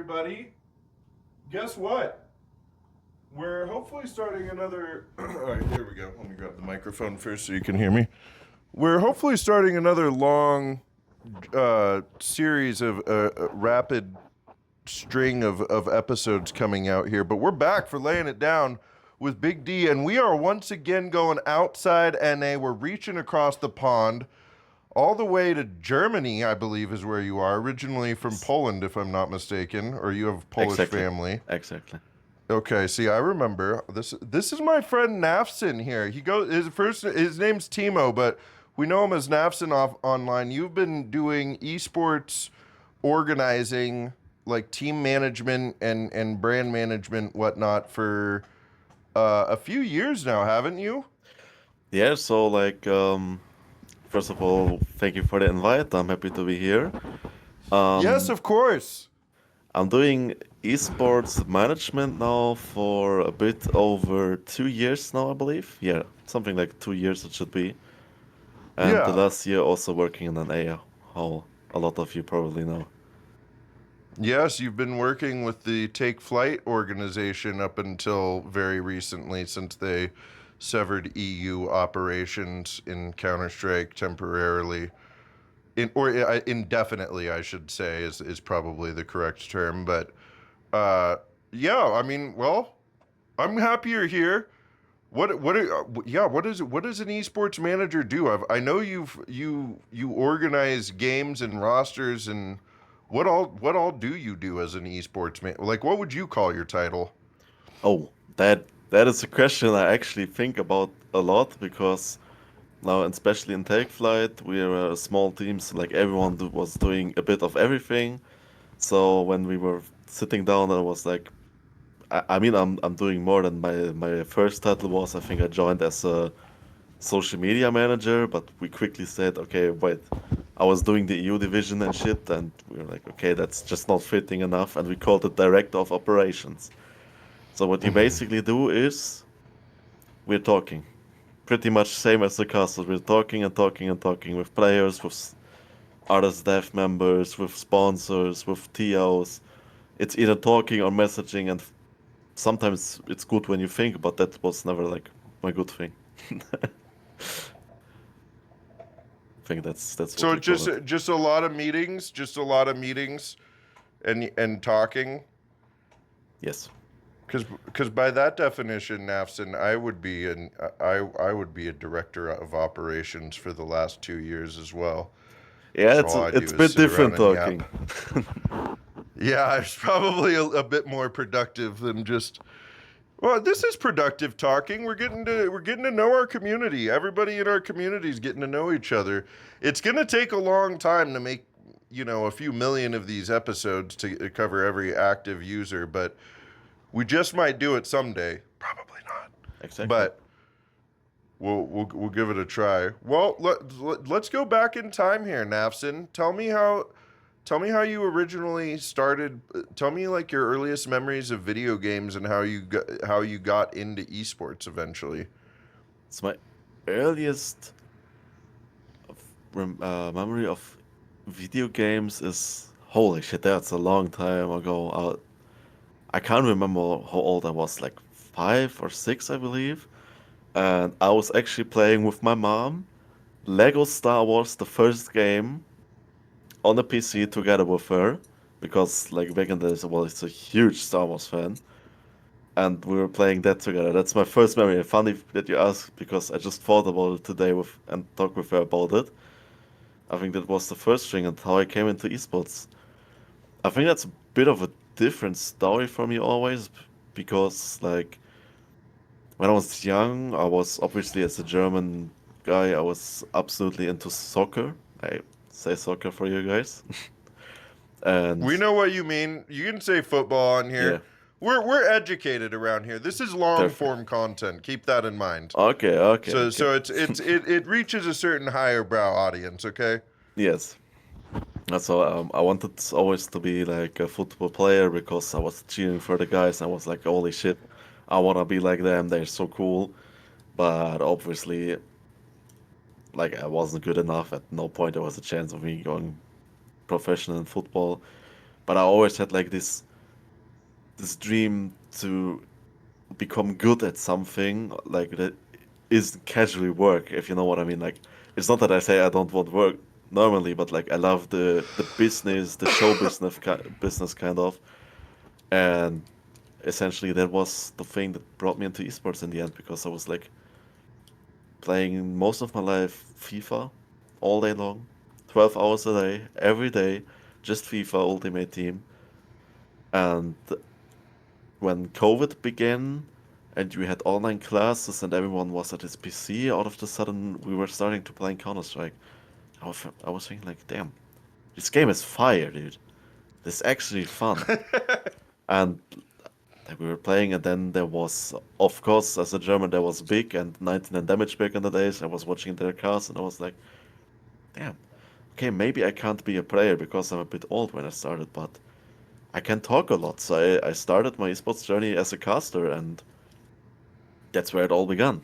everybody. Guess what? We're hopefully starting another. All right, there we go. Let me grab the microphone first so you can hear me. We're hopefully starting another long series of rapid string of episodes coming out here. But we're back for laying it down with Big D, and we are once again going outside NA. We're reaching across the pond. All the way to Germany, I believe, is where you are. Originally from Poland, if I'm not mistaken, or you have Polish family. Exactly. Okay, see, I remember this. This is my friend Nafsen here. His name's Timo, but we know him as Nafsen online. You've been doing esports organizing, like team management and brand management, whatnot, for a few years now, haven't you? Yeah, so first of all, thank you for the invite. I'm happy to be here. Yes, of course. I'm doing esports management now for a bit over 2 years now, I believe. Yeah, something like 2 years it should be. And the Yeah. last year also working in an AI, how a lot of you probably know. Yes, you've been working with the Take Flyte organization up until very recently, since they severed EU operations in Counter-Strike temporarily, indefinitely, I should say, is probably the correct term. But yeah, I mean, well, I'm happy you're here. What does an esports manager do? I know you organize games and rosters, and what all do you do as an esports man? Like, what would you call your title? Oh, that is a question I actually think about a lot because now, especially in Take Flight, we are a small team, so like everyone was doing a bit of everything. So when we were sitting down, I was like, I mean, I'm doing more than my first title was. I think I joined as a social media manager, but we quickly said, okay, wait, I was doing the EU division and shit, and we were like, okay, that's just not fitting enough, and we called it director of operations. So what you basically do is we're talking, pretty much same as the castle. We're talking and talking and talking with players, with other staff members, with sponsors, with TOs. It's either talking or messaging, and sometimes it's good when you think, but that was never like my good thing. I think that's what So we call it. just a lot of meetings, and talking. Yes. Because by that definition, Nafsen, I would be a director of operations for the last 2 years as well. Yeah, So all I do it's a is bit sit around different and yap. talking. Yeah, it's probably a bit more productive than just. Well, this is productive talking. We're getting to know our community. Everybody in our community is getting to know each other. It's going to take a long time to make, a few million of these episodes to cover every active user, but we just might do it someday. Probably not. Exactly. But we'll give it a try. Well, let's go back in time here, Nafsen. Tell me how you originally started. Tell me like your earliest memories of video games and how you got into esports eventually. It's my earliest memory of video games is holy shit. That's a long time ago. I can't remember how old I was, like 5 or 6, I believe. And I was actually playing with my mom Lego Star Wars, the first game, on the PC together with her, because like back in the days, well, it's a huge Star Wars fan, and we were playing that together. That's my first memory. Funny that you ask because I just thought about it today and talked with her about it. I think that was the first thing and how I came into esports. I think that's a bit of a different story for me always, because like when I was young, I was obviously as a German guy, I was absolutely into soccer. I say soccer for you guys. And We know what you mean. You can say football on yeah, here. We're educated around here. This is long perfect. form content. Keep that in mind. Okay, okay, So okay. so it reaches a certain higher brow audience. Okay. Yes. And so I wanted always to be like a football player because I was cheering for the guys. I was like, holy shit, I want to be like them. They're so cool. But obviously, like I wasn't good enough. At no point there was a chance of me going professional in football. But I always had like this this dream to become good at something like that isn't casually work, if you know what I mean. Like, it's not that I say I don't want work normally, but like I love the business, the show business kind of, and essentially that was the thing that brought me into esports in the end because I was like playing most of my life FIFA all day long, 12 hours a day, every day, just FIFA Ultimate Team. And when COVID began and we had online classes and everyone was at his PC, all of a sudden we were starting to play Counter Strike. I was thinking, like, damn, this game is fire, dude. This is actually fun. And like, we were playing, and then there was, of course, as a German, there was Big and 99 Damage back in the days. I was watching their cast, and I was like, damn, okay, maybe I can't be a player because I'm a bit old when I started, but I can talk a lot. So I started my esports journey as a caster, and that's where it all began.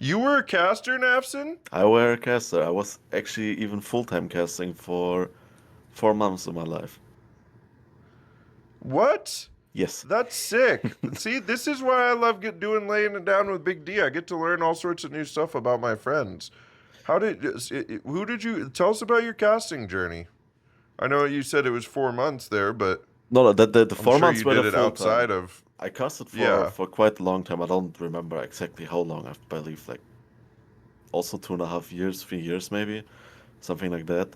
You were a caster, Nafsen? I were a caster. I was actually even full-time casting for 4 months of my life. What? Yes. That's sick. See, this is why I love doing laying it down with Big D. I get to learn all sorts of new stuff about my friends. Who did you tell us about your casting journey? I know you said it was 4 months there, but No, no, the I'm four sure months you were did the it full time. outside of. I casted Yeah. for quite a long time. I don't remember exactly how long. I believe like also 2.5 years, 3 years maybe, something like that.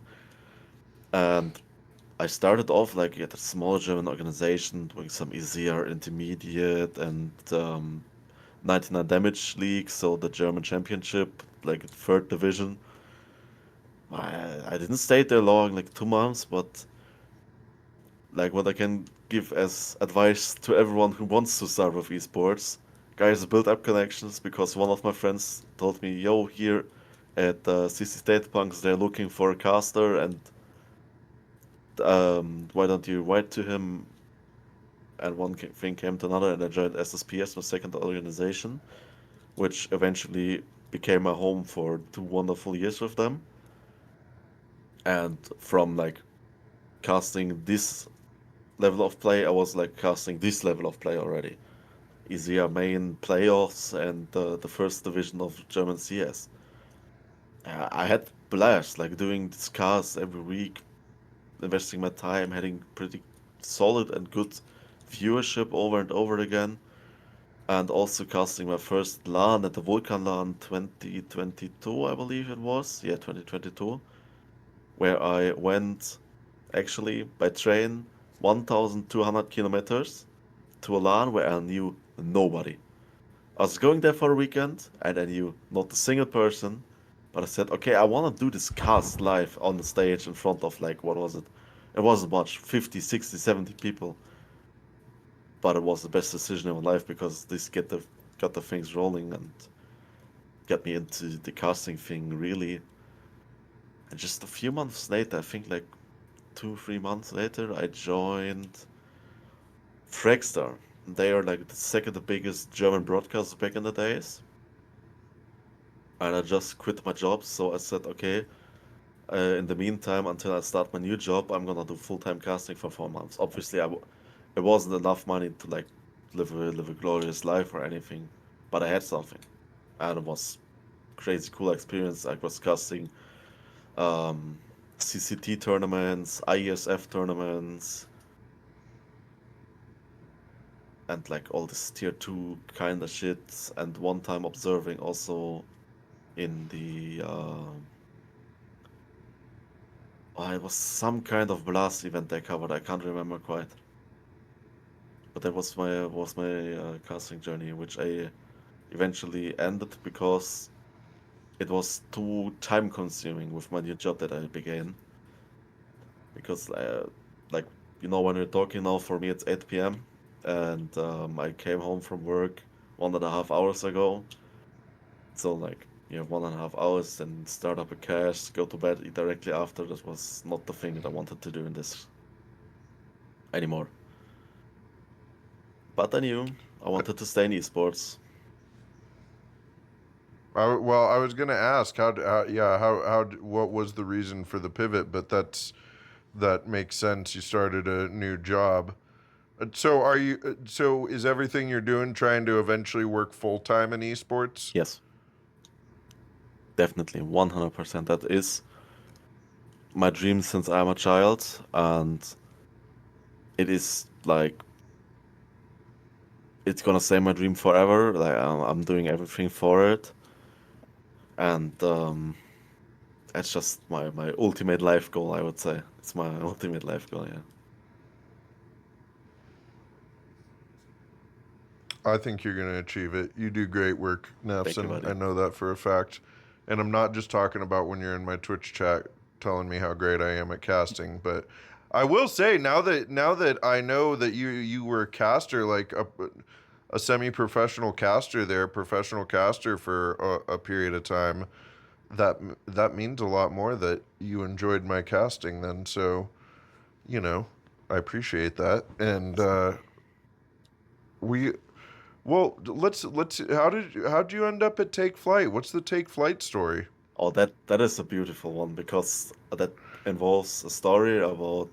And I started off like at a small German organization doing some easier intermediate and 99 damage league, so the German championship, like third division. I didn't stay there long, like 2 months, but like what I can give as advice to everyone who wants to start with esports, guys, build up connections because one of my friends told me, "Yo, here at CC State Punks, they're looking for a caster, and why don't you write to him?" And one thing came to another, and I joined SSPS, my second organization, which eventually became my home for 2 wonderful years with them. And from like casting this level of play, I was like casting this level of play already. Easier main playoffs and the first division of German CS. I had blast, like doing these casts every week, investing my time, having pretty solid and good viewership over and over again, and also casting my first LAN at the Vulcan LAN 2022, I believe it was. Yeah, 2022, where I went actually by train 1,200 kilometers to a LAN where I knew nobody. I was going there for a weekend and I knew not a single person, but I said, okay, I want to do this cast live on the stage in front of like, what was it? It wasn't much, 50, 60, 70 people, but it was the best decision in my life because this got the things rolling and got me into the casting thing really. And just a few months later, I think like 2, 3 months later, I joined Fragstar. They are like the second biggest German broadcaster back in the days. And I just quit my job, so I said, okay, in the meantime, until I start my new job, I'm gonna do full-time casting for 4 months. Obviously, it wasn't enough money to like live a glorious life or anything, but I had something, and it was crazy cool experience. I was casting um, CCT tournaments, IESF tournaments, and like all this tier two kind of shit. And one time observing also in the oh, it was some kind of blast event they covered. I can't remember quite. But that was my casting journey, which I eventually ended because it was too time consuming with my new job that I began. Because like when we're talking now, for me it's 8 p.m. and I came home from work 1.5 hours ago. So like you have 1.5 hours, then start up a cast, go to bed, eat directly after. That was not the thing that I wanted to do in this anymore. But I knew I wanted to stay in esports. Well, I was gonna ask what was the reason for the pivot, but that makes sense. You started a new job. So are you? So is everything you're doing trying to eventually work full time in esports? Yes, definitely, 100%. That is my dream since I'm a child, and it is like it's gonna stay my dream forever. Like I'm doing everything for it, and that's just my ultimate life goal. I would say it's my ultimate life goal. Yeah. I think you're going to achieve it. You do great work, Thank you, Nafsen. buddy. I know that for a fact. And I'm not just talking about when you're in my Twitch chat telling me how great I am at casting, but I will say now that I know that you were a caster, like a semi-professional caster there, professional caster for a period of time, that that means a lot more that you enjoyed my casting then. So, you know, I appreciate that. And we let's how'd you end up at Take Flight? What's the Take Flight story? Oh, that is a beautiful one because that involves a story about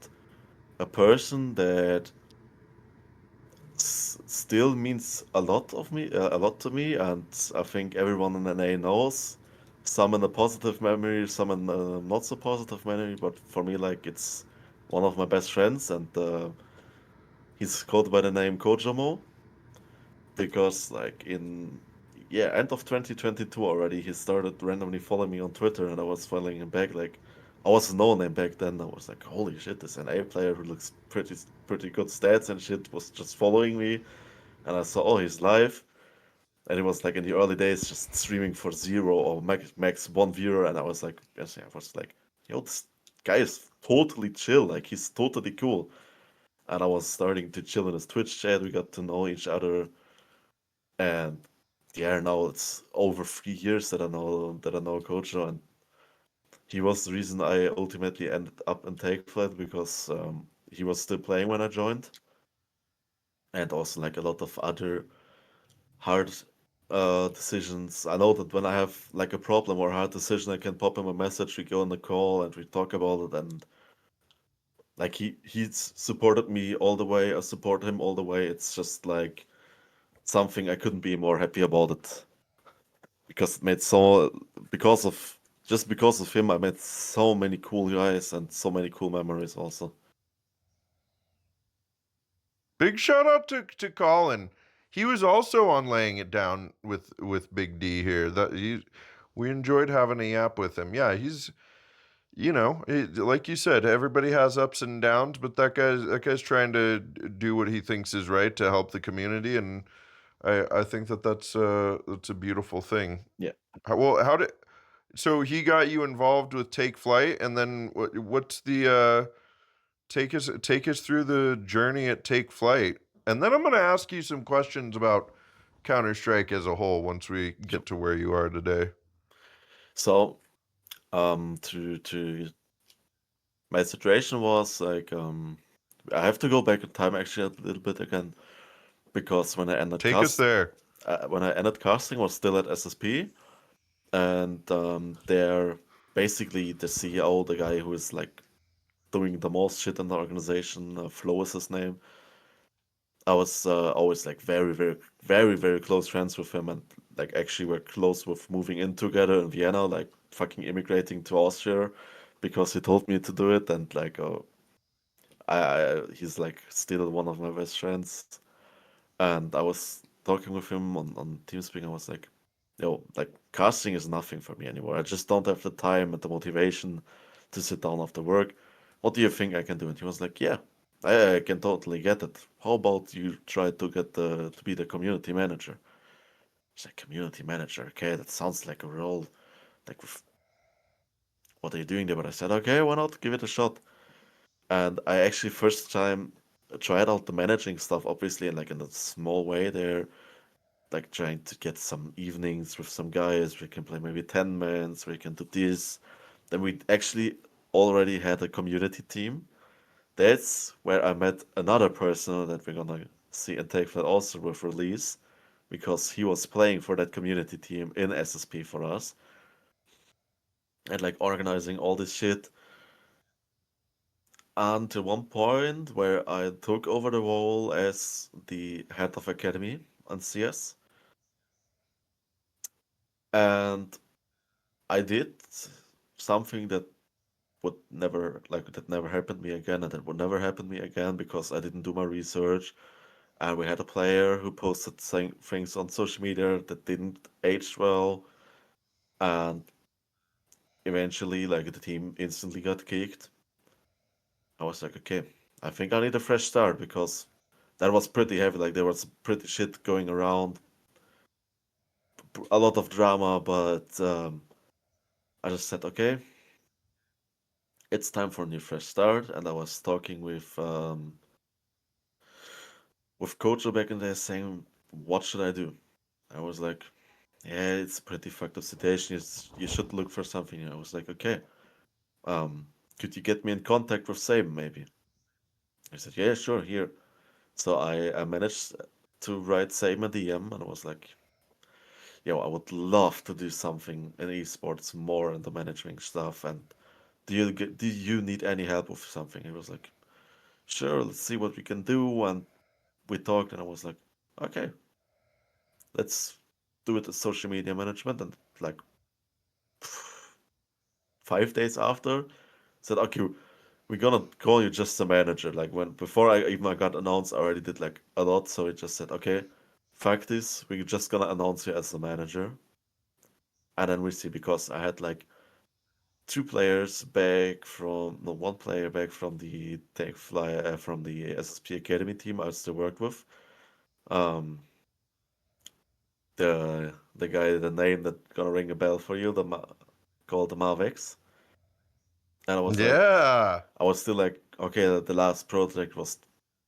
a person that still means a lot to me, and I think everyone in NA knows. Some in a positive memory, some in a not so positive memory, but for me, like it's one of my best friends, and he's called by the name Kojamo because like in yeah end of 2022 already he started randomly following me on Twitter, and I was following him back. Like I was a no name back then. I was like, holy shit, this NA player who looks pretty good stats and shit was just following me, and I saw, oh, he's live. And it was like in the early days just streaming for zero or max one viewer, and I was like, yes, I was like, yo, this guy is totally chill, like he's totally cool. And I was starting to chill in his Twitch chat. We got to know each other, and yeah, now it's over 3 years that I know Kojo, and he was the reason I ultimately ended up in Take Flight because he was still playing when I joined, and also like a lot of other hard decisions. I know that when I have like a problem or a hard decision, I can pop him a message. We go on the call and we talk about it, and like he's supported me all the way. I support him all the way. It's just like something I couldn't be more happy about it because it made so because of him I met so many cool guys and so many cool memories also. Big shout out to Colin. He was also on laying it down with Big D here. We enjoyed having a yap with him. Yeah, he's like you said, everybody has ups and downs, but that guy's trying to do what he thinks is right to help the community, and I think that's a beautiful thing. Yeah. How did so he got you involved with Take Flight, and then what's the take us through the journey at Take Flight, and then I'm going to ask you some questions about Counter Strike as a whole once we Sure. get to where you are today. So to my situation was like I have to go back in time actually a little bit again because Take us there. when I ended casting was still at SSP, and they're basically the CEO, the guy who is like doing the most shit in the organization. Flo is his name. I was always like very close friends with him, and like actually we're close with moving in together in Vienna, like fucking immigrating to Austria because he told me to do it, and like he's like still one of my best friends. And I was talking with him on TeamSpeak. I was like, yo, like casting is nothing for me anymore. I just don't have the time and the motivation to sit down after work. What do you think I can do? And he was like, yeah, I can totally get it. How about you try to get to be the community manager? It's like community manager. Okay, that sounds like a role. Like, what are you doing there? But I said, okay, why not? Give it a shot. And I actually first time tried out the managing stuff, obviously, and like in a small way there, like trying to get some evenings with some guys. We can play maybe 10 mans, we can do this. Then we actually already had a community team. That's where I met another person that we're gonna see and take that also with release because he was playing for that community team in SSP for us and like organizing all this shit. until one point where I took over the role as the head of academy on CS, and I did something that would never like that never happened me again, and that would never happen me again because I didn't do my research. And we had a player who posted things on social media that didn't age well, and eventually, like the team instantly got kicked. I was like, okay, I think I need a fresh start because that was pretty heavy. Like there was pretty shit going around, a lot of drama. But I just said, okay, it's time for a new fresh start. And I was talking with coach back in there, saying, what should I do? I was like, yeah, it's a pretty fucked up situation. You should look for something. I was like, okay, um, could you get me in contact with Saban maybe? I said, yeah, sure, here. So I managed to write Saban a DM, and I was like, yo, I would love to do something in esports more in the managing stuff. And do you need any help with something? He was like, sure, let's see what we can do. And we talked, and I was like, okay, let's do it as social media management. And like 5 days after, said, okay, we're gonna call you just the manager. Like when before I got announced, I already did like a lot. So it just said, okay, fuck this, we're just gonna announce you as the manager. And then we see because I had like two players back from no one player back from the Take Flyte from the SSP Academy team I still work with. Um, the guy, the name that gonna ring a bell for you, called the Mavex. And Yeah. I was still like, okay, the last project was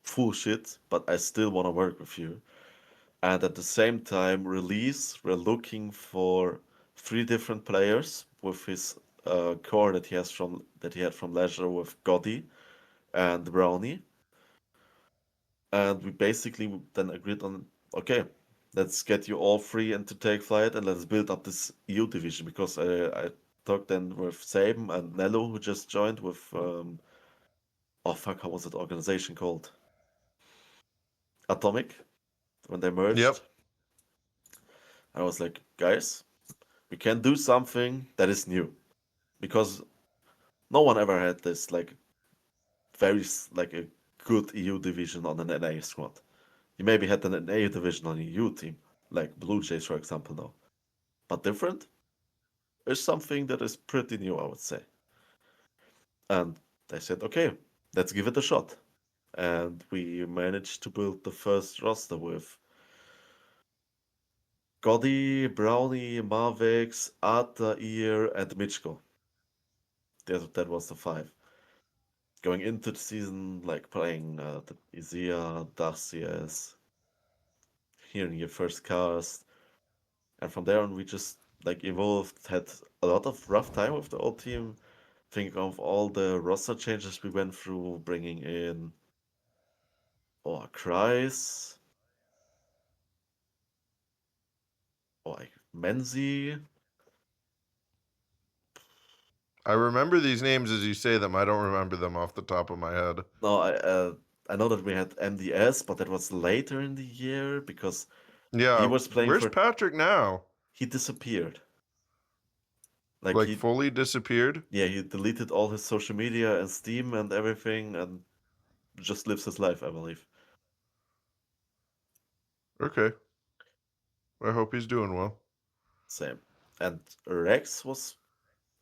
full shit, but I still want to work with you. And at the same time, release, we're looking for three different players with his core that he had from Leisure with Gotti and Brownie. And we basically then agreed on, okay, let's get you all three into Take Flight and let's build up this EU division because I talked then with Saban and Nello who just joined with oh fuck, how was that organization called? Atomic when they merged. Yep. I was like, guys, we can do something that is new because no one ever had this like like a good EU division on an NA squad. You maybe had an NA division on a EU team, like Blue Jays, for example, now. But different is something that is pretty new, I would say. And they said, okay, let's give it a shot. And we managed to build the first roster with Gotti, Brownie, Marvex, Arta, Ear, and Michko. That was the five. Going into the season, like playing the Izia, Darcias, hearing your first cast, and from there on we just like evolved, had a lot of rough time with the old team. Think of all the roster changes we went through, bringing in Kreis, or like Menzi. I remember these names as you say them. I don't remember them off the top of my head. No, I know that we had MDS, but that was later in the year because he Yeah. was playing Where's for. Patrick now? He disappeared. Like Like fully disappeared? yeah, he deleted all his social media and Steam and everything, and just lives his life, I believe. Okay. I hope he's doing well. Same. And Rex was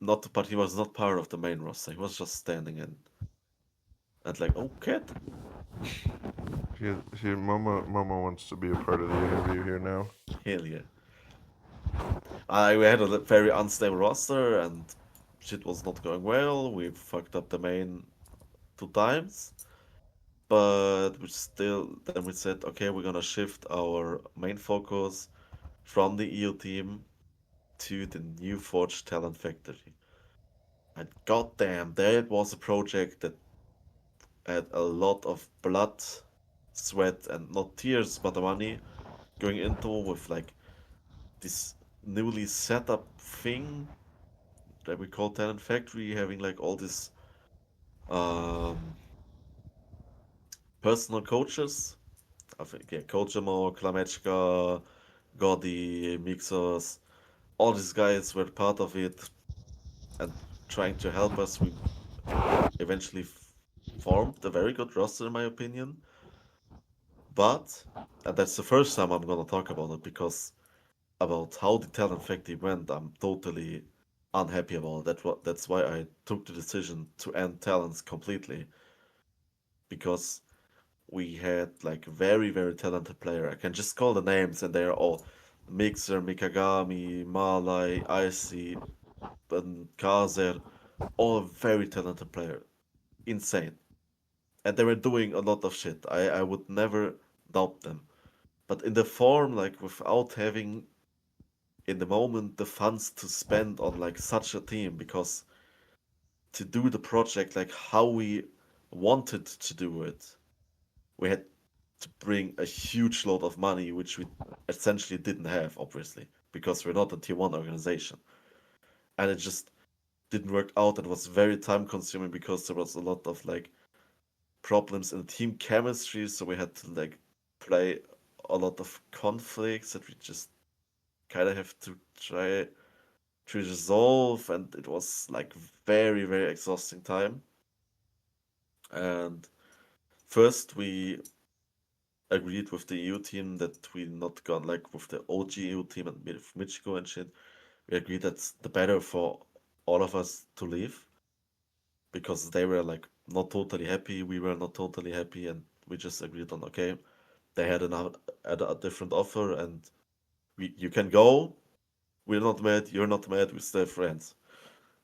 not, but he was not part of the main roster. He was just standing in and like, oh, cat. Mama wants to be a part of the interview here now. Hell yeah. We had a very unstable roster and shit was not going well. We fucked up the main 2 times. But then we said, okay, we're gonna shift our main focus from the EU team to the new Forge Talent Factory. And goddamn, that was a project that had a lot of blood, sweat, and not tears, but money going into with like this newly set up thing that we call Talent Factory, having like all this Um, Personal coaches. I think yeah, Kojamo, Klamechka, Gordy, Mixos, all these guys were part of it and trying to help us. We eventually formed a very good roster, in my opinion. But, and that's the first time I'm gonna talk about it because about how the talent factory went, I'm totally unhappy about it. That's why I took the decision to end talents completely because we had like very, very talented player. I can just call the names and they're all Mixer, Mikagami, Malai, Icy, and Kazer, all very talented player. Insane. And they were doing a lot of shit. I would never doubt them. But in the form, like without having in the moment the funds to spend on like such a team, because to do the project like how we wanted to do it, we had to bring a huge load of money, which we essentially didn't have, obviously, because we're not a tier one organization. And it just didn't work out. It was very time consuming because there was a lot of like problems in team chemistry, so we had to like play a lot of conflicts that we just kind of have to try to resolve, and it was like very, very exhausting time. And first we agreed with the EU team that we not gone like with the OG EU team and with Michiko and shit. We agreed that's the better for all of us to leave because they were like not totally happy, we were not totally happy, and we just agreed on okay, they had a different offer, and you can go. We're not mad. You're not mad. We're still friends,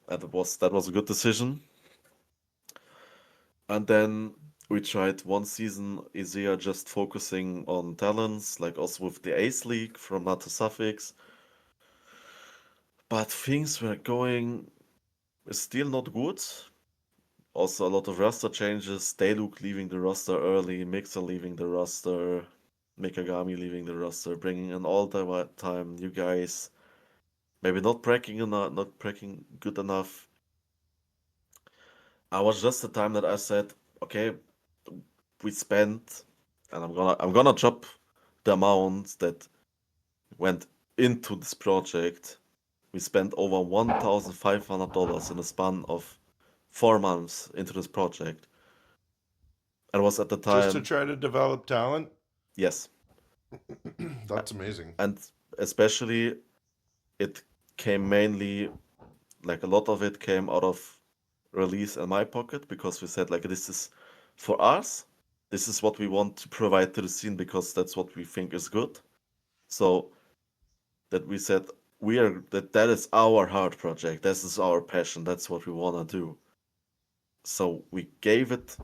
and that was a good decision. And then we tried one season easier, just focusing on talents, like also with the Ace League from NATO Suffix. But things were going still not good. Also, a lot of roster changes. Dayluk leaving the roster early, Mixer leaving the roster, Mikagami leaving the roster, bringing in all the time new guys. Maybe not breaking enough, not breaking good enough. I was just the time that I said, okay, we spent, and I'm gonna drop the amount that went into this project. We spent over $1,500 in a span of 4 months into this project. And was at the Just to time, try to develop talent? yes. That's amazing. And especially it came mainly, like a lot of it came out of release in my pocket because we said like this is for us. This is what we want to provide to the scene because that's what we think is good. So that we said that is our heart project. This is our passion. That's what we want to do. So we gave it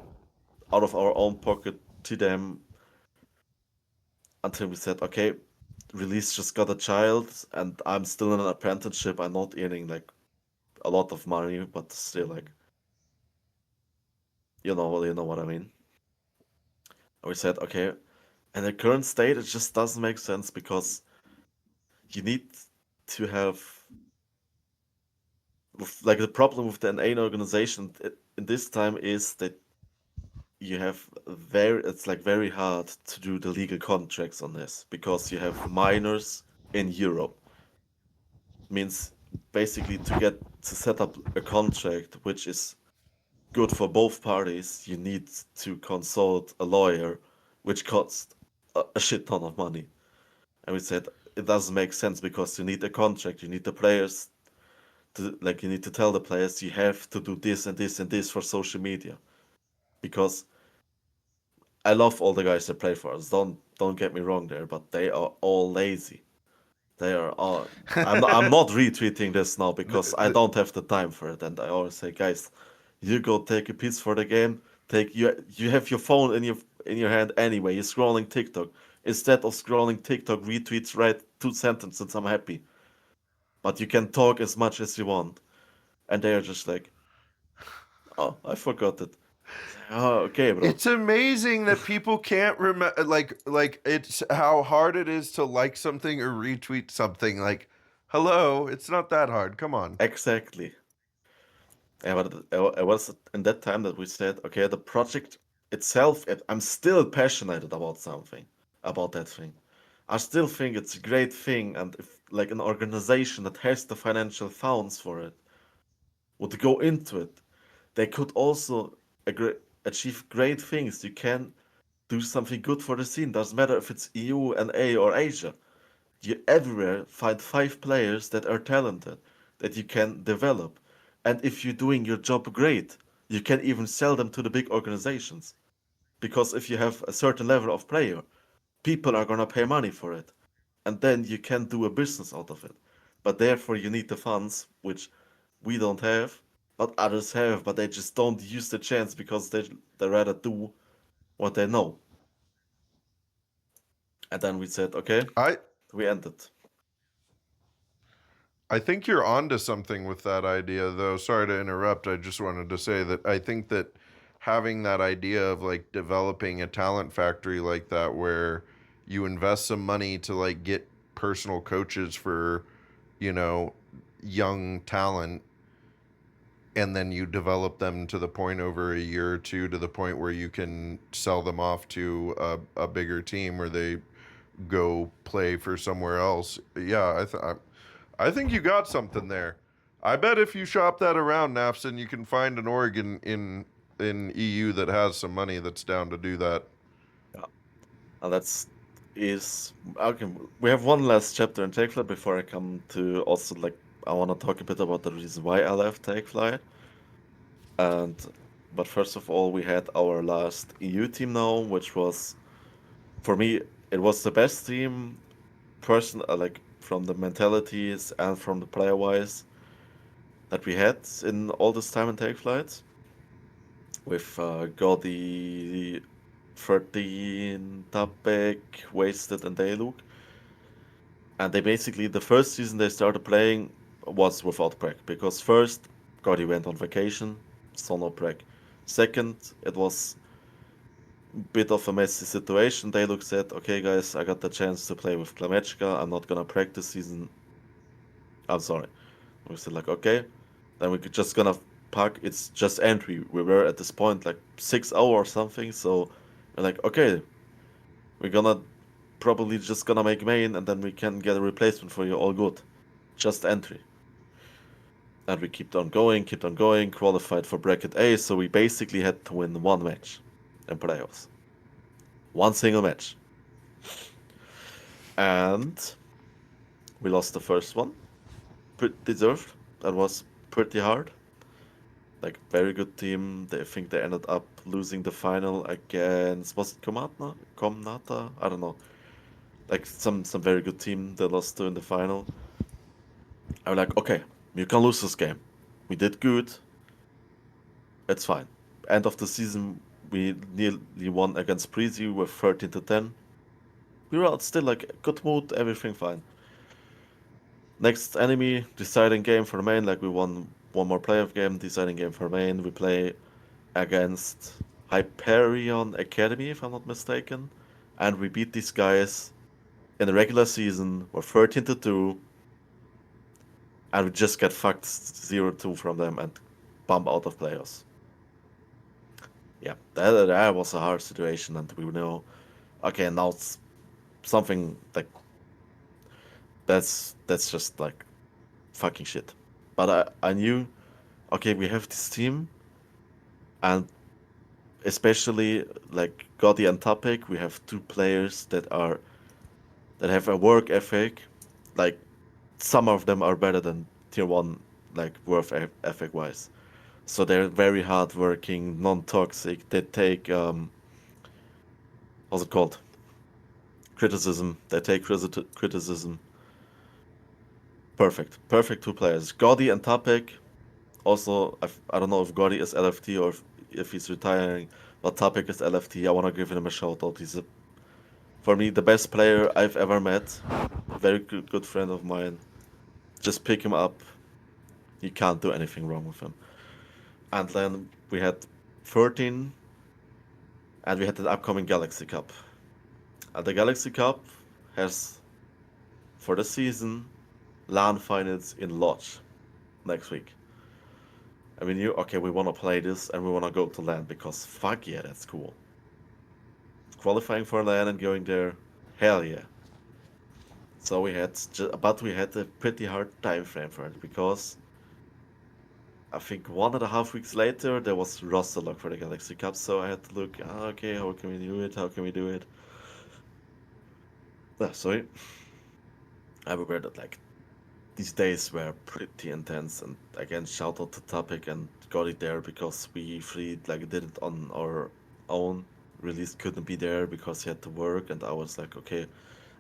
out of our own pocket to them until we said, okay, release just got a child and I'm still in an apprenticeship. I'm not earning like a lot of money, but still like you know what I mean. And we said, okay, in the current state, it just doesn't make sense because you need to have like the problem with the NA organization in this time is that you have it's like very hard to do the legal contracts on this because you have minors in Europe. Means basically to set up a contract which is good for both parties, you need to consult a lawyer, which costs a shit ton of money. And we said it doesn't make sense because you need a contract, you need the players to like you need to tell the players you have to do this and this and this for social media. Because I love all the guys that play for us. Don't get me wrong there, but they are all lazy. They are all. I'm not retweeting this now because I don't have the time for it, and I always say, guys, you go take a piece for the game. You have your phone in your hand anyway. You're scrolling TikTok. Instead of scrolling TikTok, retweets, write 2 sentences. I'm happy. But you can talk as much as you want, and they are just like, oh, I forgot it. Oh, okay, bro. It's amazing that people can't remember, like it's how hard it is to like something or retweet something. Like, hello, it's not that hard. Come on. Exactly. Yeah, but it was in that time that we said, okay, the project itself, I'm still passionate about something, about that thing. I still think it's a great thing, and if like an organization that has the financial funds for it would go into it, they could also achieve great things. You can do something good for the scene. Doesn't matter if it's EU and A or Asia. You everywhere find 5 players that are talented that you can develop. And if you're doing your job great, you can even sell them to the big organizations. Because if you have a certain level of player, people are gonna pay money for it. And then you can do a business out of it. But therefore you need the funds, which we don't have, but others have, but they just don't use the chance because they rather do what they know. And then we said, okay, I we ended. I think you're onto something with that idea, though. Sorry to interrupt. I just wanted to say that I think that having that idea of like developing a talent factory like that, where you invest some money to like get personal coaches for, you know, young talent, and then you develop them to the point over a year or two to the point where you can sell them off to a bigger team where they go play for somewhere else. Yeah, I think you got something there. I bet if you shop that around, Nafsen, you can find an org in EU that has some money that's down to do that. Yeah. And that's is okay. We have one last chapter in Take Flight before I come to also like I want to talk a bit about the reason why I left Take Flight. And but first of all, we had our last EU team now, which was for me it was the best team, person like from the mentalities and from the player wise that we had in all this time in Take Flight. We've got the 13 Tapek, Wasted, and Dayluk. And they basically, the first season they started playing was without Preg. Because first, Gordy went on vacation, so no Preg. Second, it was a bit of a messy situation. Dayluk said, okay guys, I got the chance to play with Klamechka, I'm not gonna practice season. I'm sorry. We said like, okay. Then we're just gonna pack, it's just entry. We were at this point like 6 hours or something, so we're like, okay, we're gonna probably just gonna make main and then we can get a replacement for you, all good. Just entry. And we kept on going, qualified for bracket A, so we basically had to win one match in playoffs. One single match. And we lost the first one. Pretty deserved. That was pretty hard. Like very good team. I think they ended up losing the final against was it Komata? Komnata? I don't know. Like some very good team they lost to in the final. I was like, okay, you can lose this game. We did good. It's fine. End of the season, we nearly won against Prezi with 13-10. We were out still like good mood, everything fine. Next enemy, deciding game for main, like we won one more playoff game, deciding game for main. We play against Hyperion Academy, if I'm not mistaken. And we beat these guys in the regular season, we're 13-2. And we just get fucked 0-2 from them and bump out of playoffs. Yeah, that was a hard situation, and we know, okay, now it's something like that's just like fucking shit. But I knew, okay, we have this team, and especially like Gotti and Tapik, we have 2 players that have a work ethic. Like some of them are better than tier one, like work ethic wise. So they're very hardworking, non-toxic. They take what's it called? Criticism. They take criticism. Perfect 2 players. Gotti and Tapek. Also, I don't know if Gotti is LFT or if he's retiring, but Tapek is LFT. I want to give him a shout out. He's for me the best player I've ever met. Very good friend of mine. Just pick him up. You can't do anything wrong with him. And then we had 13, and we had the upcoming Galaxy Cup. And the Galaxy Cup has for the season LAN finals in Lodge next week. And we knew, okay, we want to play this and we want to go to LAN because fuck yeah, that's cool. Qualifying for LAN and going there, hell yeah. So but we had a pretty hard time frame for it because I think 1.5 weeks later there was roster lock for the Galaxy Cup. So I had to look, okay, how can we do it? How can we do it? Sorry. I remember that like these days were pretty intense, and again shout out to Topic and got it there because we three like did it on our own. Release couldn't be there because he had to work, and I was like, okay.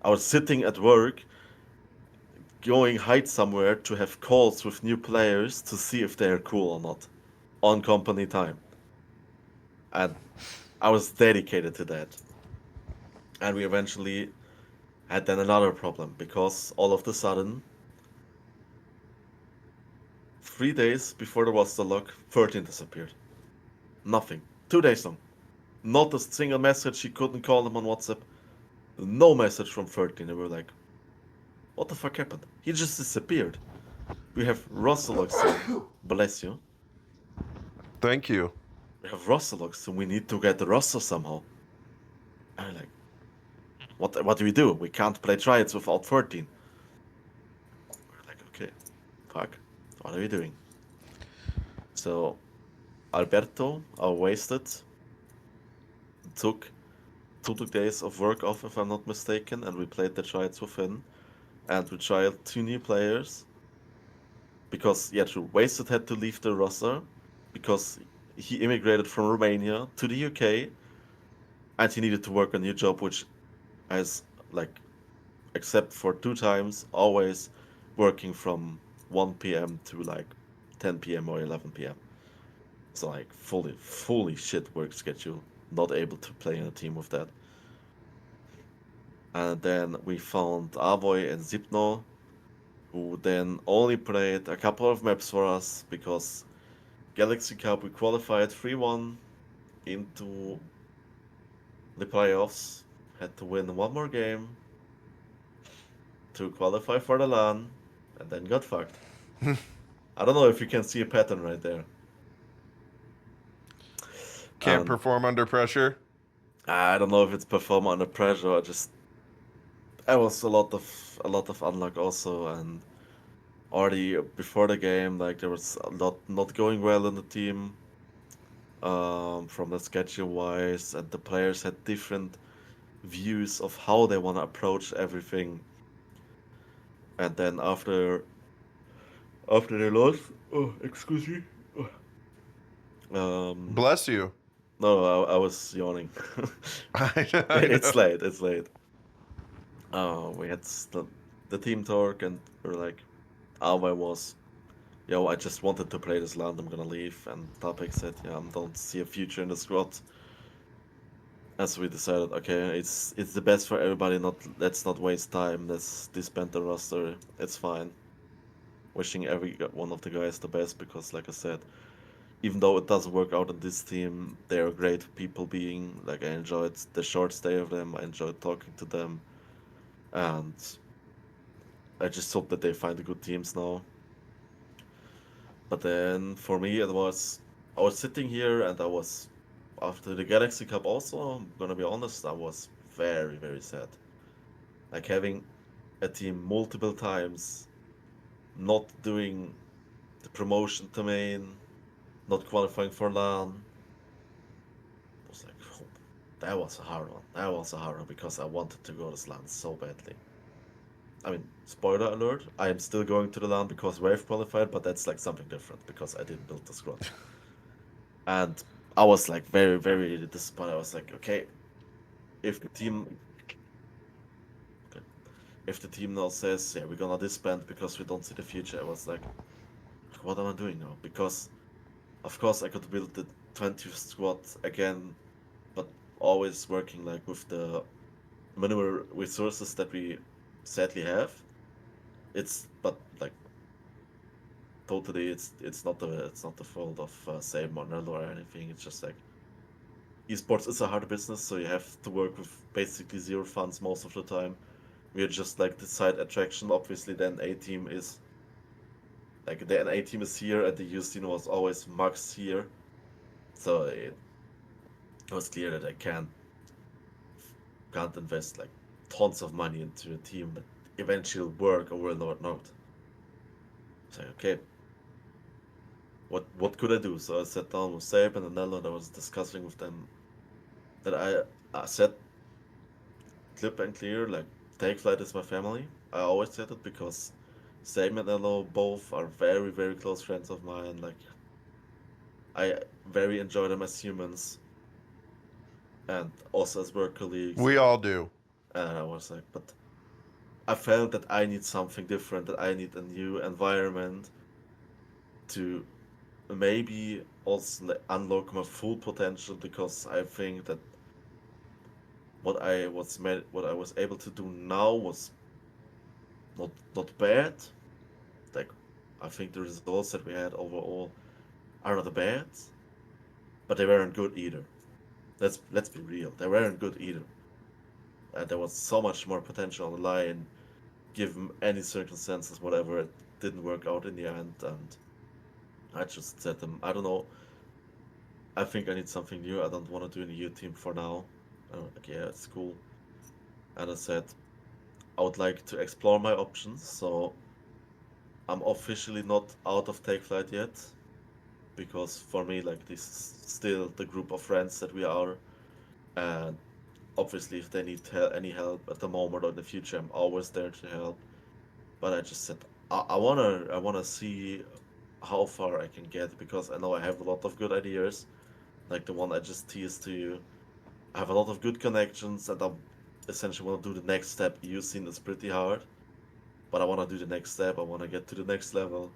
I was sitting at work, going hide somewhere to have calls with new players to see if they're cool or not, on company time, and I was dedicated to that. And we eventually had then another problem because all of the sudden 3 days before there was the lock, 13 disappeared. Nothing. 2 days long. Not a single message. She couldn't call him on WhatsApp. No message from 13. And we were like, what the fuck happened? He just disappeared. We have Rosalox soon. Bless you. Thank you. We have Rosalox soon. We need to get the roster somehow. And I'm like, what do we do? We can't play triads without 13. We're like, okay, fuck. What are we doing? So Alberto, our wasted, took 2 days of work off, if I'm not mistaken, and we played the triads with him. And we tried 2 new players because yeah, true. Wasted had to leave the roster because he immigrated from Romania to the UK and he needed to work a new job, which has like, except for 2 times, always working from 1 p.m. to like 10 p.m. or 11 p.m. So like fully shit work schedule. Not able to play in a team with that. And then we found Avoy and Zipno, who then only played a couple of maps for us because Galaxy Cup we qualified 3-1 into the playoffs, had to win one more game to qualify for the LAN, and then got fucked. I don't know if you can see a pattern right there. Can't perform under pressure. I don't know if it's perform under pressure or just I was a lot of unluck also, and already before the game like there was a lot not going well in the team. From the schedule wise, and the players had different views of how they want to approach everything. And then after they lost, oh excuse me, um, Bless you. no, I was yawning. I know. It's late. It's late. We had the team talk, and we're like, Alva was, yo, I just wanted to play this land. I'm gonna leave. And Tapek said, yeah, I don't see a future in the squad. And so we decided, okay, it's the best for everybody. Let's not waste time. Let's disband the roster. It's fine. Wishing every one of the guys the best because, like I said, even though it doesn't work out in this team, they're great people being. Like I enjoyed the short stay of them. I enjoyed talking to them, and I just hope that they find good teams now. But then for me, I was sitting here and I was after the Galaxy Cup. Also, I'm gonna be honest, I was very sad. Like having a team multiple times, not doing the promotion to main, not qualifying for LAN. I was like, oh, that was a hard one. That was a hard one because I wanted to go to LAN so badly. I mean, spoiler alert, I am still going to the LAN because Wave qualified, but that's like something different because I didn't build the squad. And I was like very disappointed. I was like, okay, if the team okay, if the team now says, yeah, we're gonna disband because we don't see the future, I was like, what am I doing now? Because of course I could build the 20th squad again, but always working like with the minimal resources that we sadly have. It's but like totally it's not the fault of Save Monreal or anything. It's just like esports is a hard business, so you have to work with basically zero funds most of the time. We're just like the side attraction. Obviously, then A team is Like the NA team is here, and the U scene was always Max here, so it was clear that I can't invest like tons of money into a team that eventually will work or will not. So okay, what could I do? So I sat down with Seb and Anello and I was discussing with them that I said clip and clear like Take Flight is my family. I always said it because Seb and Anello both are very very close friends of mine. Like I very enjoy them as humans and also as work colleagues. We all do. And I was like, but I felt that I need something different, that I need a new environment to maybe also like, unlock my full potential because I think that what I was able to do now was not bad. Like I think the results that we had overall are not bad, but they weren't good either. Let's be real, they weren't good either. And there was so much more potential on the line, given any circumstances, whatever. It didn't work out in the end, and I just said them, I don't know. I think I need something new. I don't want to do a new team for now. Like, yeah, it's cool. And I said I would like to explore my options. So I'm officially not out of Take Flight yet, because for me, like this is still the group of friends that we are. And obviously, if they need any help at the moment or in the future, I'm always there to help. But I just said I wanna see how far I can get because I know I have a lot of good ideas, like the one I just teased to you. I have a lot of good connections, and I essentially want to do the next step. You've seen it's pretty hard, but I want to do the next step. I want to get to the next level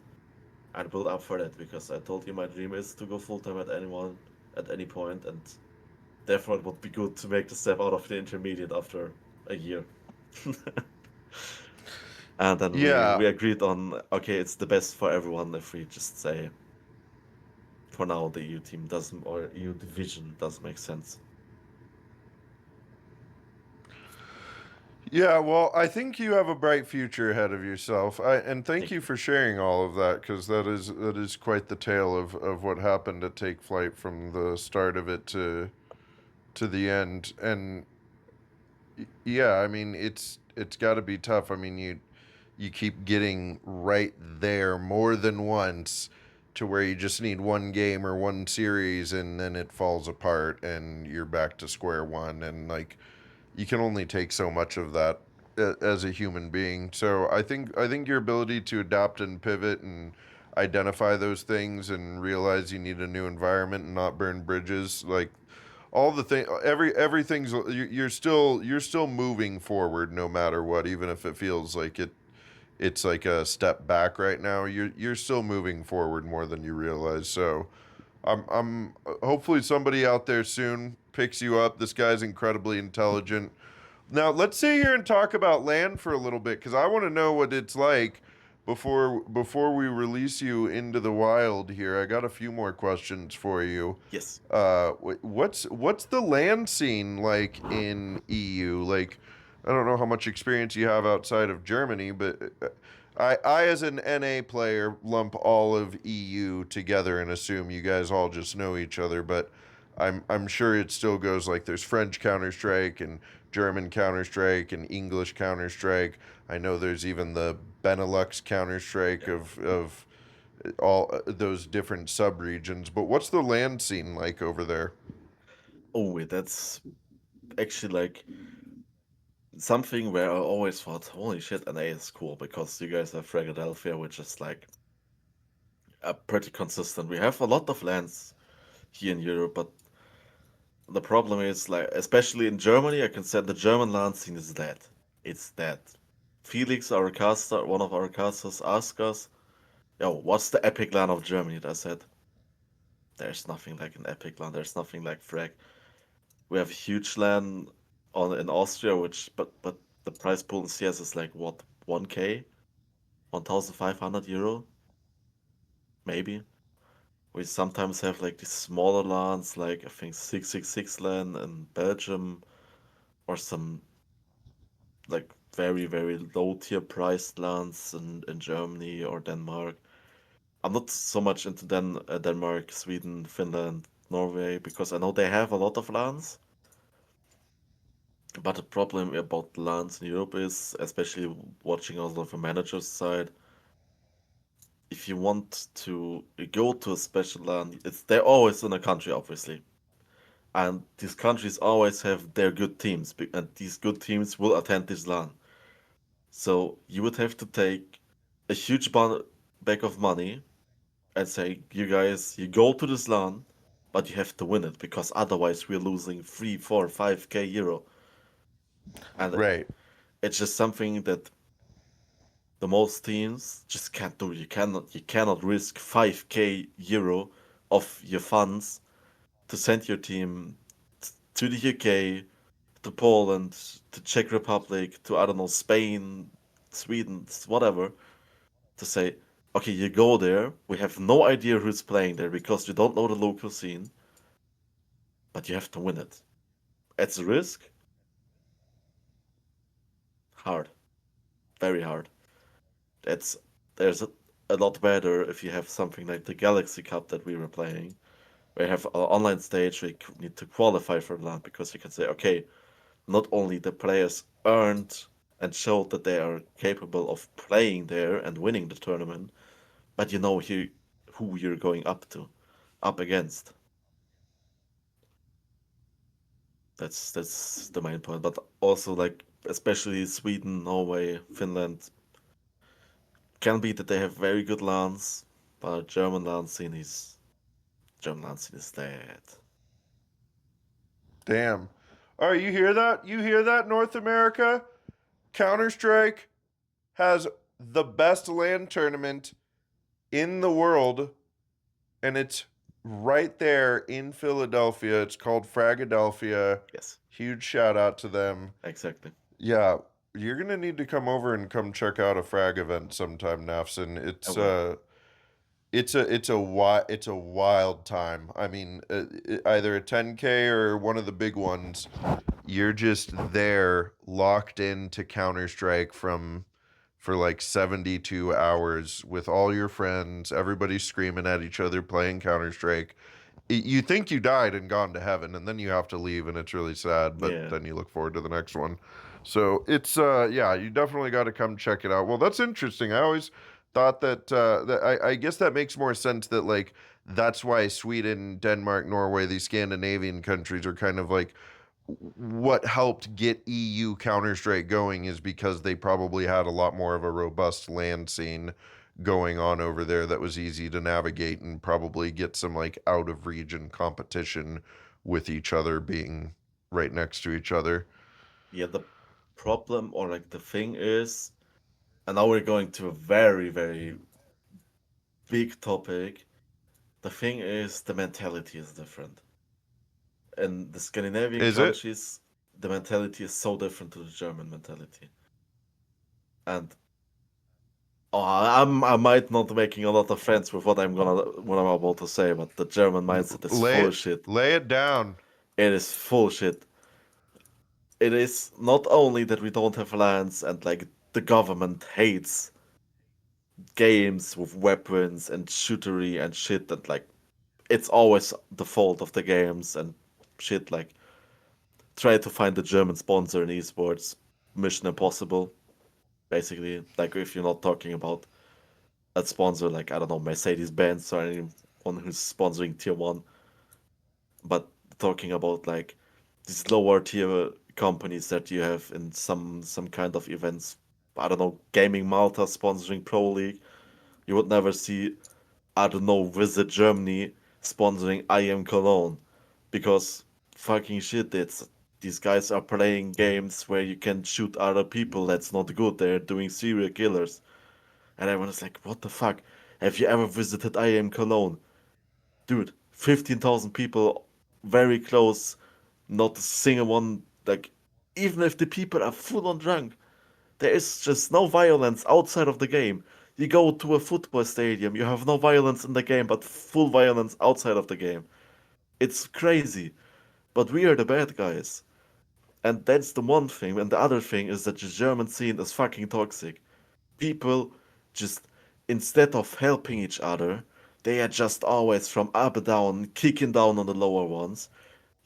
and build up for that because I told you my dream is to go full time at any point, and therefore it would be good to make the step out of the intermediate after a year. And then we Yeah. agreed on okay, it's the best for everyone if we just say for now the EU team doesn't or EU division doesn't make sense. Yeah, well, I think you have a bright future ahead of yourself. And thank Thank you you. for sharing all of that because that is quite the tale of what happened at Take Flight from the start of it to the end. And yeah, I mean it's got to be tough. I mean you keep getting right there more than once to where you just need one game or one series and then it falls apart and you're back to square one and like you can only take so much of that as a human being. So I think your ability to adapt and pivot and identify those things and realize you need a new environment and not burn bridges, like all the thing, everything's you're still moving forward no matter what, even if it feels like it's like a step back right now. You're still moving forward more than you realize. So I'm hopefully somebody out there soon picks you up. This guy's incredibly intelligent. Now let's sit here and talk about land for a little bit because I want to know what it's like before we release you into the wild here. I got a few more questions for you. Yes. What's the land scene like in EU? Like, I don't know how much experience you have outside of Germany, but I as an NA player lump all of EU together and assume you guys all just know each other, but I'm sure it still goes like there's French Counter Strike and German Counter Strike and English Counter Strike. I know there's even the Benelux Counter Strike Yeah. of all those different subregions. But what's the land scene like over there? Oh, wait, that's actually like something where I always thought, holy shit, NA is cool because you guys have Philadelphia, which is like pretty consistent. We have a lot of lands here in Europe, but the problem is like, especially in Germany, I can say the German land scene is dead. It's dead. Felix, our caster, one of our casters, asked us, "Yo, what's the epic land of Germany?" And I said, "There's nothing like an epic land. There's nothing like Frag. We have a huge land on in Austria, which but the price pool in CS is like what 1K, 1,500 euro, maybe. We sometimes have like these smaller lands, like I think 666 land in Belgium, or some like very very low tier priced lands in Germany or Denmark. I'm not so much into Denmark, Sweden, Finland, Norway, because I know they have a lot of lands. But the problem about lands in Europe is, especially watching also from manager's side, if you want to go to a special land, they're always in a country, obviously, and these countries always have their good teams, and these good teams will attend this LAN. So you would have to take a huge bag of money and say, you guys, you go to this LAN, but you have to win it because otherwise we're losing 3, 4, 5k euro. And Right. it's just something that the most teams just can't do. You cannot risk 5k euro of your funds to send your team to the UK, to Poland, to Czech Republic, to I don't know Spain, Sweden, whatever, to say, okay, you go there. We have no idea who's playing there because you don't know the local scene, but you have to win it. It's a risk. Hard, very hard. It's there's a lot better if you have something like the Galaxy Cup that we were playing, where you have an online stage where you need to qualify for that because you can say, okay, not only the players earned and showed that they are capable of playing there and winning the tournament, but you know who you're going up against. That's the main point. But also like especially Sweden, Norway, Finland can be that they have very good lands, but German land scene is dead. Damn. All right, you hear that? You hear that, North America? Counter Strike has the best land tournament in the world, and it's right there in Philadelphia. It's called Fragadelphia. Yes, Huge shout out to them. exactly. Yeah, you're gonna need to come over and come check out a frag event sometime, Nafsen. I will. It's a wild time. I mean, either a 10K or one of the big ones. You're just there, locked into Counter Strike from for like 72 hours with all your friends, everybody screaming at each other, playing Counter Strike. You think you died and gone to heaven, and then you have to leave, and it's really sad. But Yeah. then you look forward to the next one. So it's yeah, you definitely got to come check it out. Well, that's interesting. I always thought that I guess that makes more sense that like that's why Sweden, Denmark, Norway, these Scandinavian countries are kind of like what helped get EU Counter Strike going is because they probably had a lot more of a robust land scene going on over there that was easy to navigate and probably get some like out of region competition with each other being right next to each other. Yeah, the problem or like the thing is, and now we're going to a very, very big topic. The thing is, the mentality is different. In the Scandinavian Is it? countries, the mentality is so different to the German mentality. And I might not making a lot of friends with what I'm about to say, but the German mindset is Lay full it of shit. lay it down. It is full shit. It is not only that we don't have lands and like the government hates games with weapons and shootery and shit and like it's always the fault of the games and shit like try to find a German sponsor in esports. Mission Impossible, basically. Like if you're not talking about a sponsor like I don't know Mercedes Benz or anyone who's sponsoring tier one, but talking about like these lower tier companies that you have in some kind of events. I don't know, Gaming Malta sponsoring Pro League. You would never see I don't know Visit Germany sponsoring I Am Cologne because fucking shit, it's these guys are playing games where you can shoot other people. That's not good. They're doing serial killers, and everyone is like, "What the fuck? Have you ever visited I Am Cologne, dude? 15,000 people, very close. Not a single one. Like, even if the people are full on drunk, there is just no violence outside of the game. You go to a football stadium, you have no violence in the game, but full violence outside of the game. It's crazy. But we are the bad guys. And that's the one thing. And the other thing is that the German scene is fucking toxic. People just instead of helping each other, they are just always from up down, kicking down on the lower ones.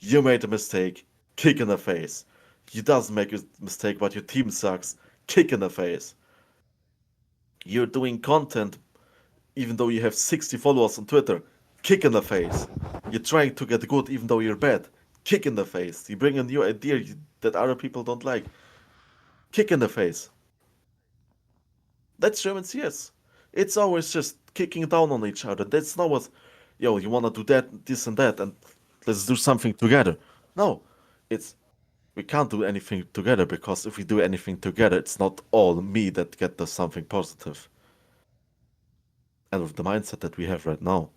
You made a mistake, kick in the face. You doesn't make a mistake, but your team sucks, kick in the face. You're doing content even though you have 60 followers on Twitter, kick in the face. You're trying to get good even though you're bad, kick in the face. You bring a new idea that other people don't like, kick in the face. That's German CS. It's always just kicking down on each other. That's not what, yo, you wanna do that, this and that, and let's do something together. No, it's we can't do anything together because if we do anything together, it's not all me that get us something positive. And with the mindset that we have right now,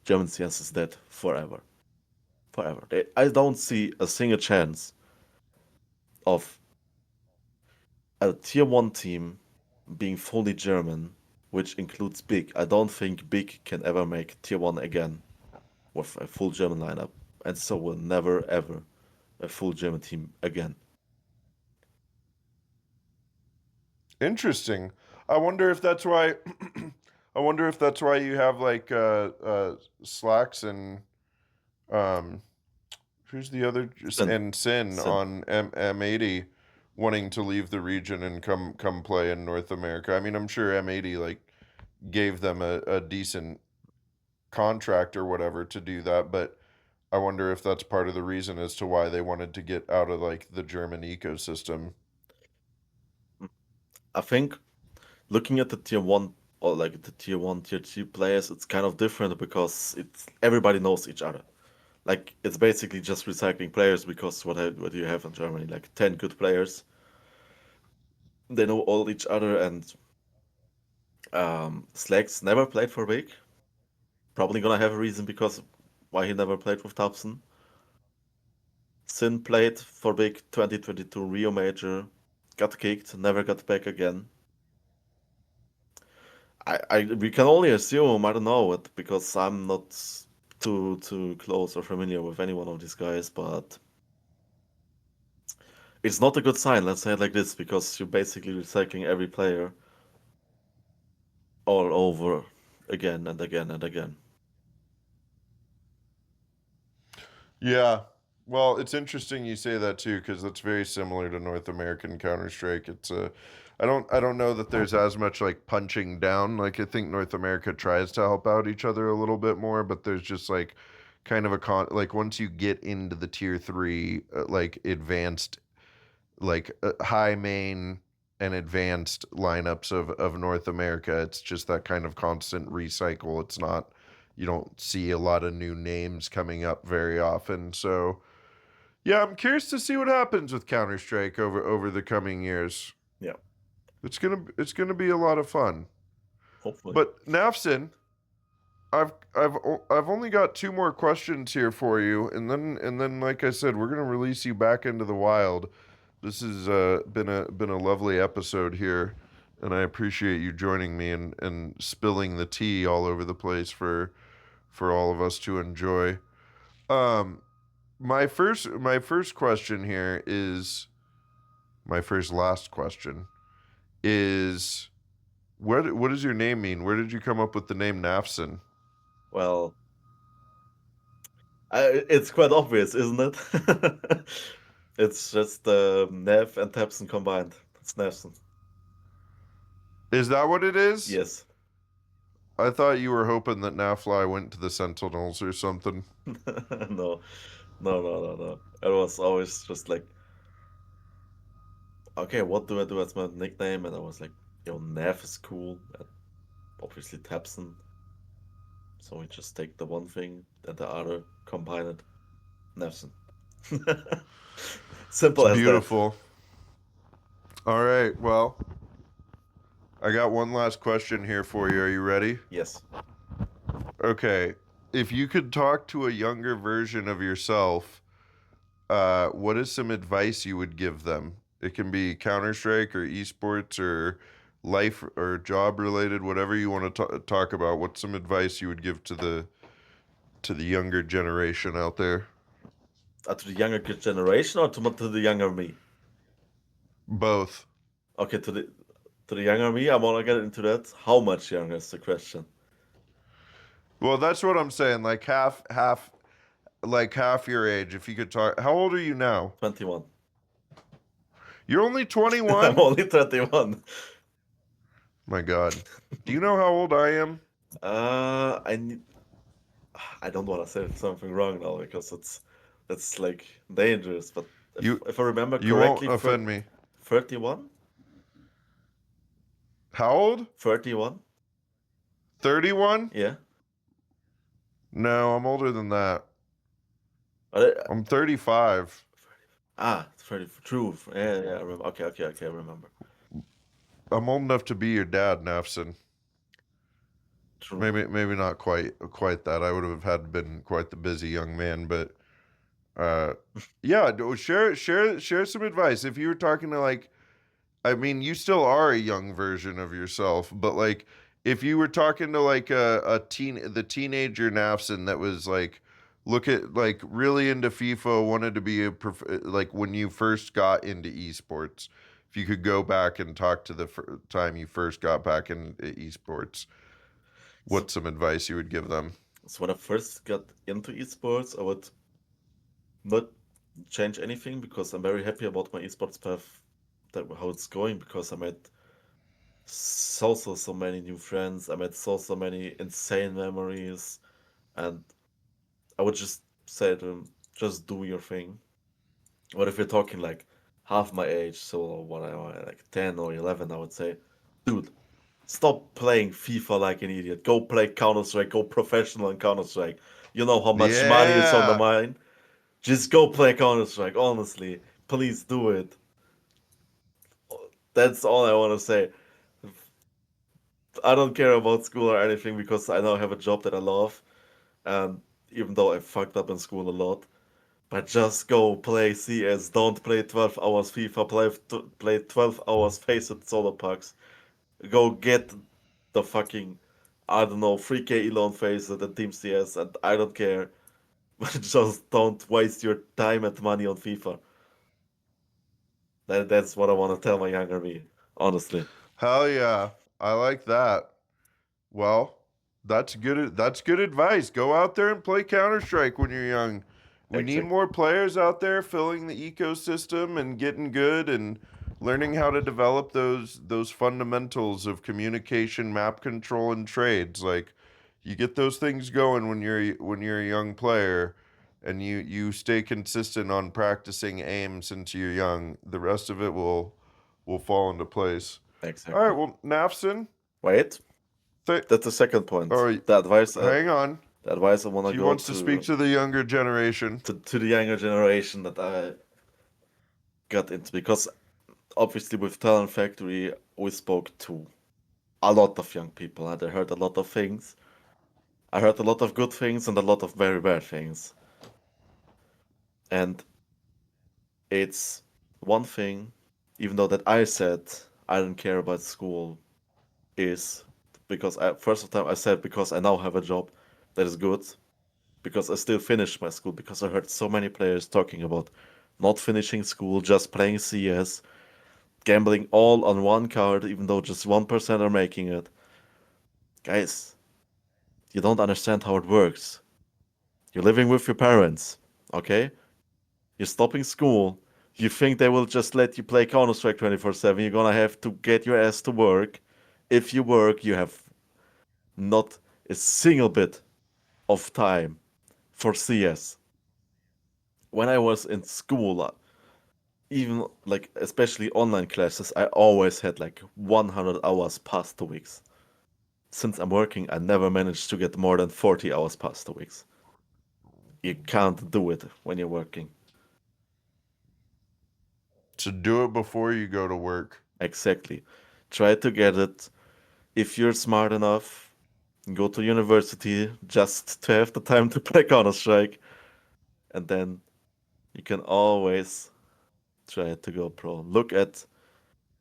German CS is dead forever. Forever. I don't see a single chance of a tier 1 team being fully German, which includes Big. I don't think Big can ever make tier 1 again with a full German lineup. And so will never ever a full German team again. Interesting. I wonder if that's why. I wonder if that's why you have like Slacks and um, who's the other Sin. and Sin Sin. on M80 wanting to leave the region and come play in North America. I mean, I'm sure M80 like gave them a decent contract or whatever to do that, but I wonder if that's part of the reason as to why they wanted to get out of like the German ecosystem. I think looking at the tier 1 or like the tier 1, tier 2 players, it's kind of different because it's everybody knows each other. Like it's basically just recycling players because what do you have in Germany? Like 10 good players. They know all each other, and Slacks never played for Big. Probably gonna have a reason because why he never played with Thompson. Sin played for Big 2022 Rio Major, got kicked, never got back again. We can only assume, I don't know it because I'm not too close or familiar with any one of these guys, but it's not a good sign, let's say it like this, because you're basically recycling every player all over again and again and again. Yeah. Well, it's interesting you say that too because that's very similar to North American Counter-Strike. I don't know that there's as much like punching down. Like I think North America tries to help out each other a little bit more, but there's just like kind of like once you get into the tier 3 like advanced like high main and advanced lineups of North America, it's just that kind of constant recycle. It's not you don't see a lot of new names coming up very often. So yeah, I'm curious to see what happens with Counter Strike over the coming years. Yeah, It's gonna be a lot of fun. hopefully. But Nafsen, I've only got two more questions here for you, and then like I said, we're gonna release you back into the wild. This has been a lovely episode here, and I appreciate you joining me and spilling the tea all over the place for all of us to enjoy. Um, my first question here is my first last question is what does your name mean? Where did you come up with the name Nafsen? Well, it's quite obvious, isn't it? It's just Nev and Tapson combined. It's Nefsen. Is that what it is? Yes. I thought you were hoping that Nafly went to the Sentinels or something. No, no. It was always just like, okay, what do I do as my nickname? And I was like, yo, Nev is cool. And obviously Tapson. So we just take the one thing and the other, combine it. Nefsen. It's Simple as that. beautiful. All right, well, I got one last question here for you. Are you ready? Yes. Okay. If you could talk to a younger version of yourself, what is some advice you would give them? It can be Counter Strike or esports or life or job related, whatever you want to talk about. What's some advice you would give to the younger generation out there? To the younger generation or to the younger me? Both. Okay, to to the younger me, I want to get into that. How much younger is the question? Well, that's what I'm saying. Like half your age. If you could talk, how old are you now? 21. You're only I'm 21. only 21. My God, do you know how old I am? I need, I don't want to say something wrong now because that's like dangerous. But You if I remember you won't correctly, offend me. 31, How old? 31. 31? Yeah. No, I'm older than that. But I'm 35. 30. True. Yeah, yeah. I remember. Okay. I remember. I'm old enough to be your dad, Nafsen. True. Maybe not quite that. I would have had been quite the busy young man, but yeah, share some advice. If you were talking to like, I mean, you still are a young version of yourself, but like if you were talking to like the teenager Nafsen that was like like really into FIFA, wanted to be like when you first got into esports, if you could go back and talk to the time you first got back into esports, So, what's some advice you would give them? so when I first got into esports, I would not change anything because I'm very happy about my esports path, that how it's going because I met so many new friends. I met so many insane memories, and I would just say to them, just do your thing. What if you're talking like half my age, so what I like 10 or 11, I would say, dude, stop playing FIFA like an idiot. Go play Counter Strike. Go professional in Counter Strike. You know how much money is on the Yeah. line. Just go play Counter Strike. Honestly, please do it. That's all I want to say. I don't care about school or anything because I now have a job that I love. And even though I fucked up in school a lot, but just go play CS. Don't play 12 hours FIFA. Play 12 hours Face It solo packs. Go get the fucking, I don't know, 3K Elon Face It and Team CS, and I don't care. But just don't waste your time and money on FIFA. That's what I want to tell my younger me, honestly. Hell yeah. I like that. Well, that's good advice. Go out there and play Counter-Strike when you're young. We need Exactly. more players out there filling the ecosystem and getting good and learning how to develop those fundamentals of communication, map control and trades. Like you get those things going when you're a young player and you stay consistent on practicing aim since you're young. The rest of it will fall into place. All right, Exactly. well, Nafsen, Wait, th- that's the second point. or hang on. The advice I want to He go wants to speak to the younger generation. to the younger generation that I got into because obviously with Talent Factory we spoke to a lot of young people and I heard a lot of things. I heard a lot of good things and a lot of very bad things. And it's one thing, even though that I said I don't care about school, is because first of time I said because I now have a job that is good, because I still finished my school, because I heard so many players talking about not finishing school, just playing CS, gambling all on one card, even though just 1% are making it. Guys, you don't understand how it works. You're living with your parents, okay? You're stopping school. You think they will just let you play Counter Strike 24/7. You're gonna have to get your ass to work. If you work, you have not a single bit of time for CS. When I was in school, even like especially online classes, I always had like 100 hours past 2 weeks. Since I'm working, I never managed to get more than 40 hours past 2 weeks. You can't do it when you're working. To do it before you go to work. Exactly. Try to get it. If you're smart enough, go to university just to have the time to play Counter Strike, and then you can always try to go pro. Look at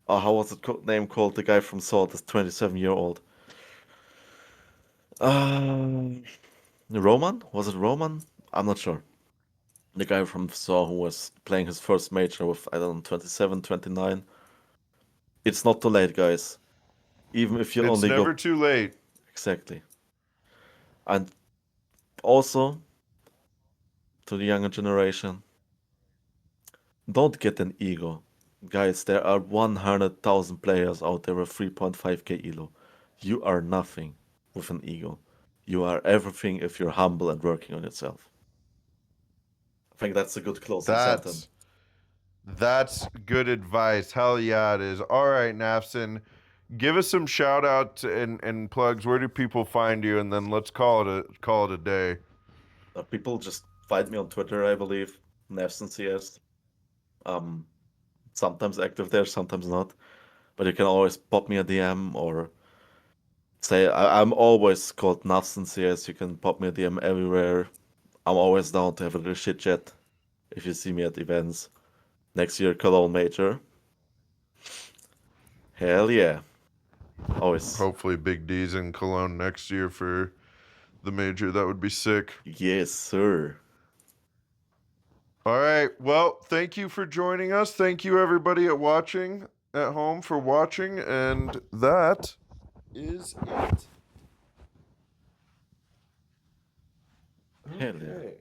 how was it name called? The guy from Salt is 27-year-old. Uh, Roman? Was it Roman? I'm not sure. The guy from Saw who was playing his first major with, I don't know, 27, 29. It's not too late, guys. even if you It's only never go too late. exactly. And also to the younger generation, don't get an ego. Guys, there are 100,000 players out there with 3.5k elo. You are nothing with an ego. You are everything if you're humble and working on yourself. I think that's a good closing sentence. That's good advice. Hell yeah, it is. All right, Nafsen, give us some shout out and plugs. Where do people find you? And then let's call it a day. People just find me on Twitter, I believe. Nafsen CS. Um, sometimes active there, sometimes not. But you can always pop me a DM or say I'm always called Nafsen CS. You can pop me a DM everywhere. I'm always down to have a little chit chat if you see me at events. Next year, Cologne Major. Hell yeah. Always. Hopefully, Big D's in Cologne next year for the major. That would be sick. Yes, sir. All right. Well, thank you for joining us. Thank you, everybody at home for watching. And that is it. Hell yeah. Okay.